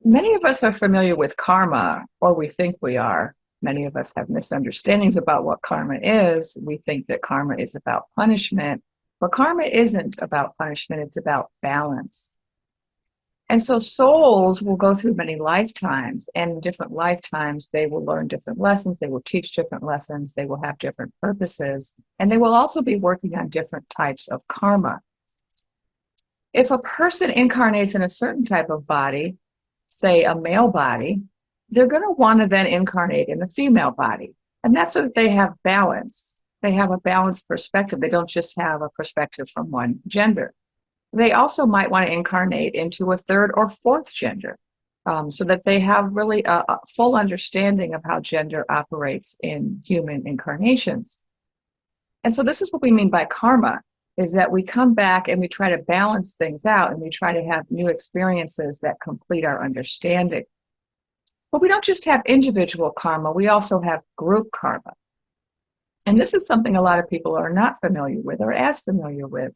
Many of us are familiar with karma, or we think we are. Many of us have misunderstandings about what karma is. We think that karma is about punishment, but karma isn't about punishment, it's about balance. And so souls will go through many lifetimes, and in different lifetimes, they will learn different lessons, they will teach different lessons, they will have different purposes, and they will also be working on different types of karma. If a person incarnates in a certain type of body, say a male body, they're going to want to then incarnate in a female body. And that's so that they have balance. They have a balanced perspective. They don't just have a perspective from one gender. They also might want to incarnate into a third or fourth gender, so that they have really a full understanding of how gender operates in human incarnations. And so this is what we mean by karma, is that we come back and we try to balance things out and we try to have new experiences that complete our understanding. But we don't just have individual karma, we also have group karma. And this is something a lot of people are not familiar with or as familiar with.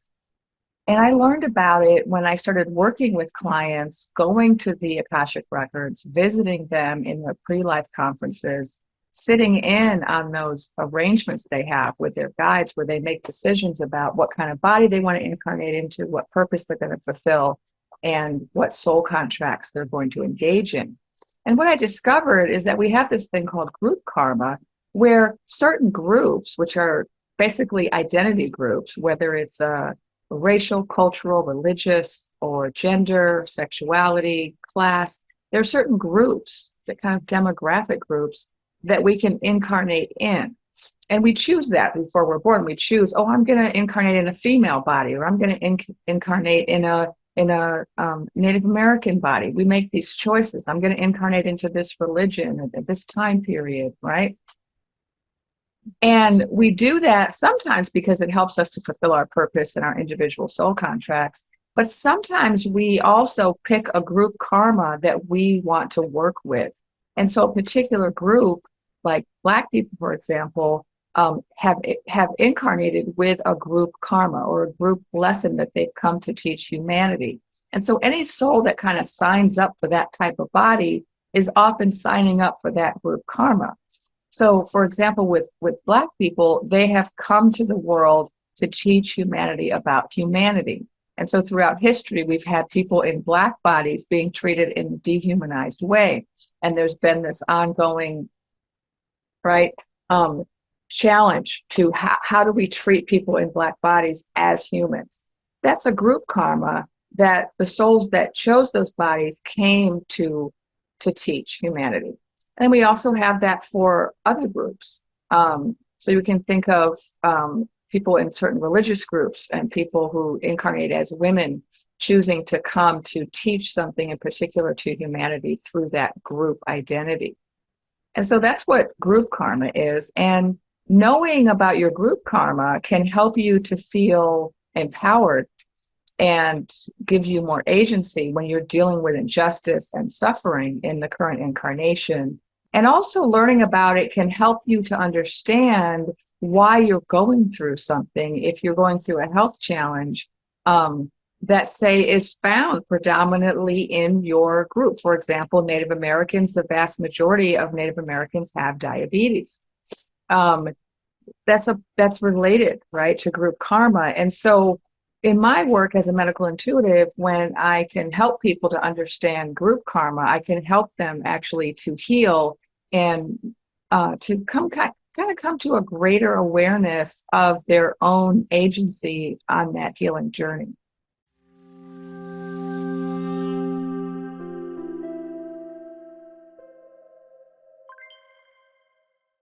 And I learned about it when I started working with clients, going to the Akashic Records, visiting them in their pre-life conferences, sitting in on those arrangements they have with their guides where they make decisions about what kind of body they want to incarnate into, what purpose they're going to fulfill, and what soul contracts they're going to engage in. And what I discovered is that we have this thing called group karma, where certain groups, which are basically identity groups, whether it's racial, cultural, religious, or gender, sexuality, class, there are certain groups, the kind of demographic groups that we can incarnate in. And we choose that before we're born. We choose, oh, I'm going to incarnate in a female body, or I'm going to incarnate in a Native American body. We make these choices. I'm going to incarnate into this religion at this time period, right? And we do that sometimes because it helps us to fulfill our purpose and our individual soul contracts. But sometimes we also pick a group karma that we want to work with. And so a particular group, like Black people, for example, have incarnated with a group karma or a group lesson that they've come to teach humanity. And so any soul that kind of signs up for that type of body is often signing up for that group karma. So, for example, with Black people, they have come to the world to teach humanity about humanity. And so throughout history, we've had people in Black bodies being treated in a dehumanized way. And there's been this ongoing, right, challenge to how do we treat people in Black bodies as humans. That's a group karma that the souls that chose those bodies came to teach humanity. And we also have that for other groups. So you can think of people in certain religious groups and people who incarnate as women choosing to come to teach something in particular to humanity through that group identity. And so that's what group karma is. And knowing about your group karma can help you to feel empowered and gives you more agency when you're dealing with injustice and suffering in the current incarnation. And also learning about it can help you to understand why you're going through something. If you're going through a health challenge that, say, is found predominantly in your group. For example, Native Americans, the vast majority of Native Americans have diabetes. That's related, right, to group karma. And so in my work as a medical intuitive, when I can help people to understand group karma, I can help them actually to heal and to come to a greater awareness of their own agency on that healing journey.